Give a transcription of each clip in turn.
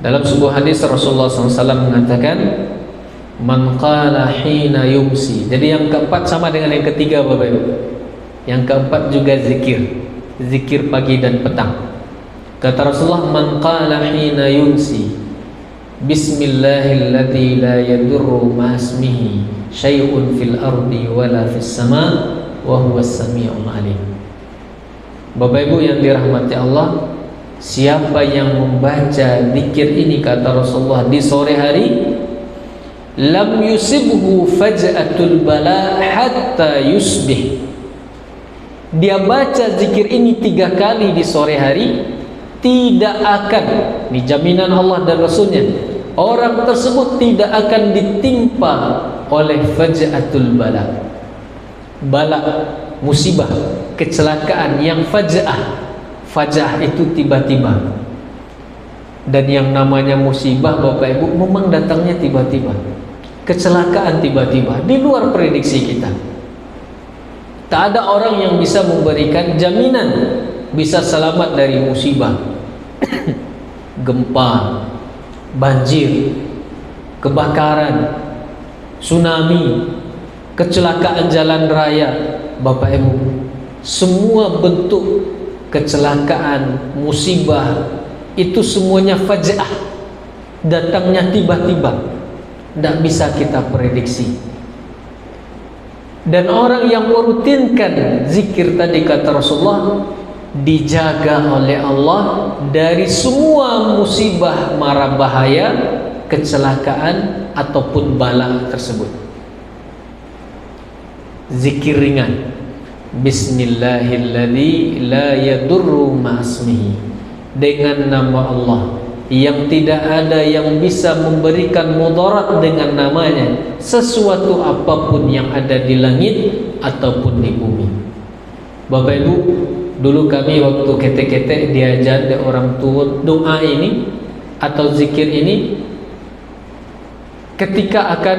Dalam sebuah hadis Rasulullah SAW mengatakan, man qala hina yumsi. Jadi yang keempat sama dengan yang ketiga, Bapak Ibu. Yang keempat juga zikir pagi dan petang. Kata Rasulullah, man qala hina yumsi bismillahilladzi la yadurru ma'asmihi syai'un fil ardi wala fis sama' wa huwas sami'ul alim. Bapak Ibu yang dirahmati Allah, siapa yang membaca zikir ini, kata Rasulullah, di sore hari, lam yusibhu faj'atul bala hatta yusbih. Dia baca zikir ini 3 kali di sore hari, tidak akan, ini jaminan Allah dan Rasulnya, orang tersebut tidak akan ditimpa oleh faj'atul bala. Bala, musibah, kecelakaan yang faj'ah. Faj'ah itu tiba-tiba. Dan yang namanya musibah, Bapak Ibu, memang datangnya tiba-tiba. Kecelakaan tiba-tiba, di luar prediksi kita. Tak ada orang yang bisa memberikan jaminan bisa selamat dari musibah. Gempa, banjir, kebakaran, tsunami, kecelakaan jalan raya. Bapak Ibu, semua bentuk kecelakaan, musibah, itu semuanya faj'ah, datangnya tiba-tiba, tidak bisa kita prediksi. Dan orang yang merutinkan zikir tadi, kata Rasulullah, dijaga oleh Allah dari semua musibah, mara bahaya, kecelakaan ataupun bala tersebut. Zikir ringan, bismillahilladzi la yadurru ma'asmihi, dengan nama Allah yang tidak ada yang bisa memberikan mudarat dengan namanya, sesuatu apapun yang ada di langit ataupun di bumi. Bapak Ibu, dulu kami waktu ketek-ketek diajar dari orang tua doa ini atau zikir ini ketika akan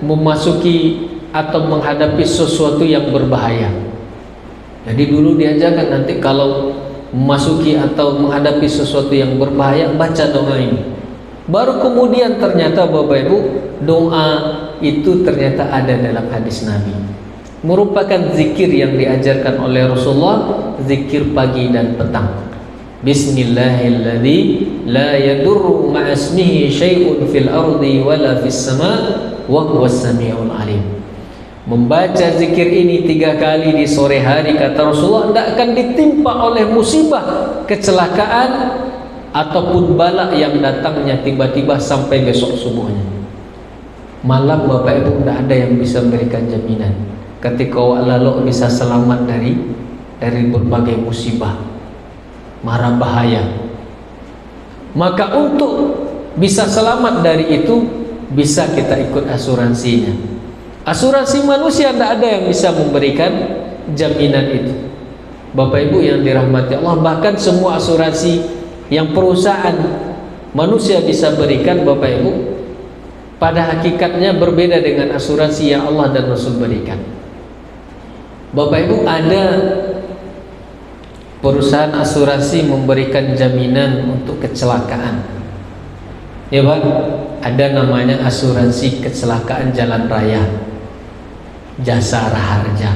memasuki atau menghadapi sesuatu yang berbahaya. Jadi dulu diajarkan, nanti kalau memasuki atau menghadapi sesuatu yang berbahaya, baca doa ini. Baru kemudian ternyata, Bapak Ibu, doa itu ternyata ada dalam hadis Nabi. Merupakan zikir yang diajarkan oleh Rasulullah, zikir pagi dan petang. Bismillahilladzi la yadurru ma'asmihi syai'un fil ardi wala fis sama' wa huwas sami'ul alim. Membaca zikir ini 3 kali di sore hari, kata Rasulullah, tidak akan ditimpa oleh musibah, kecelakaan ataupun bala yang datangnya tiba-tiba sampai besok subuhnya. Malam, Bapak Ibu, tidak ada yang bisa memberikan jaminan ketika lalu bisa selamat dari berbagai musibah, mara bahaya. Maka untuk bisa selamat dari itu, bisa kita ikut asuransinya. Asuransi manusia tidak ada yang bisa memberikan jaminan itu, Bapak Ibu yang dirahmati Allah. Bahkan semua asuransi yang perusahaan manusia bisa berikan, Bapak Ibu, pada hakikatnya berbeda dengan asuransi yang Allah dan Rasul berikan. Bapak Ibu, ada perusahaan asuransi memberikan jaminan untuk kecelakaan, ya Pak. Ada namanya asuransi kecelakaan jalan raya, Jasa Raharja,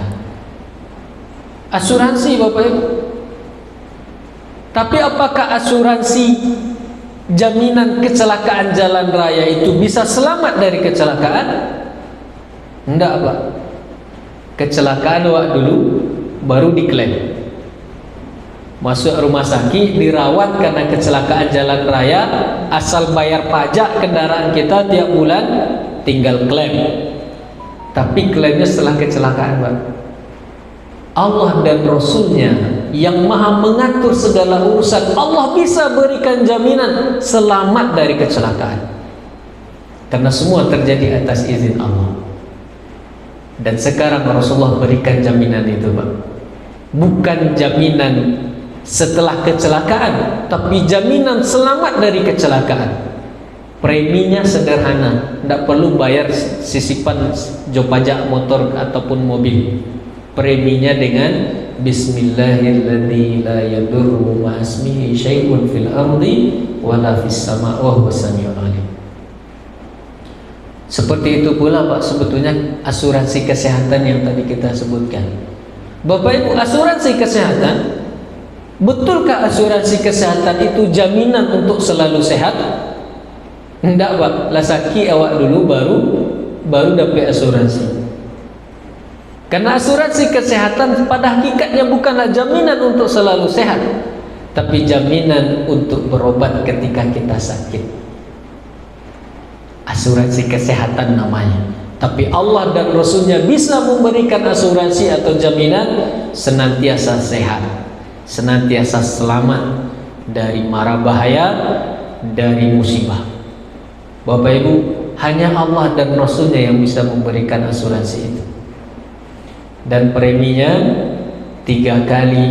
asuransi, Bapak Ibu. Tapi apakah asuransi jaminan kecelakaan jalan raya itu bisa selamat dari kecelakaan? Enggak, Pak. Kecelakaan dulu baru diklaim, masuk rumah sakit, dirawat karena kecelakaan jalan raya, asal bayar pajak kendaraan kita tiap bulan, tinggal klaim. Tapi klaimnya setelah kecelakaan, Pak. Allah dan Rasulnya yang maha mengatur segala urusan, Allah bisa berikan jaminan selamat dari kecelakaan, karena semua terjadi atas izin Allah. Dan sekarang Rasulullah berikan jaminan itu, Pak. Bukan jaminan setelah kecelakaan, tapi jaminan selamat dari kecelakaan. Preminya sederhana, tidak perlu bayar sisipan pajak motor ataupun mobil. Preminya dengan Bismillahilladzi la yadurru ma'asmihi syai'un fil ardi wala fis sama' wa huwas samiul alim. Seperti itu pula Pak sebetulnya asuransi kesehatan yang tadi kita sebutkan. Bapak Ibu, asuransi kesehatan, betulkah asuransi kesehatan itu jaminan untuk selalu sehat? Enggak Pak, lah sakit awak dulu baru dapat asuransi. Karena asuransi kesehatan pada hakikatnya bukanlah jaminan untuk selalu sehat, tapi jaminan untuk berobat ketika kita sakit. Asuransi kesehatan namanya. Tapi Allah dan Rasulnya bisa memberikan asuransi atau jaminan senantiasa sehat, senantiasa selamat dari mara bahaya, dari musibah. Bapak Ibu, hanya Allah dan Rasulnya yang bisa memberikan asuransi itu. Dan preminya 3 kali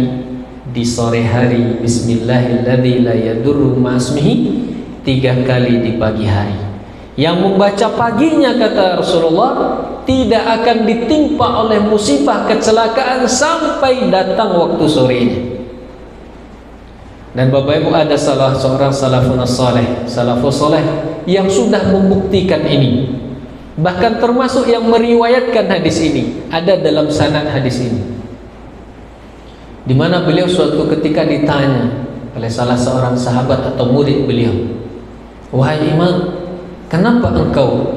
di sore hari, Bismillahilladzi la yadurru ma'asmihi, 3 kali di pagi hari. Yang membaca paginya, kata Rasulullah, tidak akan ditimpa oleh musibah kecelakaan sampai datang waktu sorenya. Dan Bapak Ibu, ada salah seorang salafus saleh yang sudah membuktikan ini. Bahkan termasuk yang meriwayatkan hadis ini, ada dalam sanad hadis ini, di mana beliau suatu ketika ditanya oleh salah seorang sahabat atau murid beliau, "Wahai Imam, kenapa engkau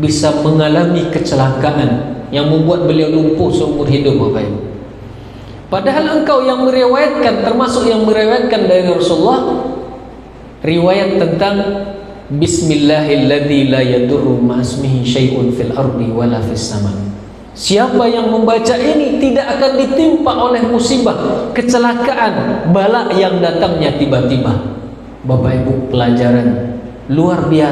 bisa mengalami kecelakaan yang membuat beliau lumpuh seumur hidup, Bapak Ibu? Padahal engkau yang meriwayatkan, termasuk yang meriwayatkan dari Rasulullah, riwayat tentang Bismillahilladzi la yadurru ma'asmihi syai'un fil ardi wala fis sama'. Siapa yang membaca ini tidak akan ditimpa oleh musibah, kecelakaan, bala yang datangnya tiba-tiba." Bapak Ibu, pelajaran luar biasa.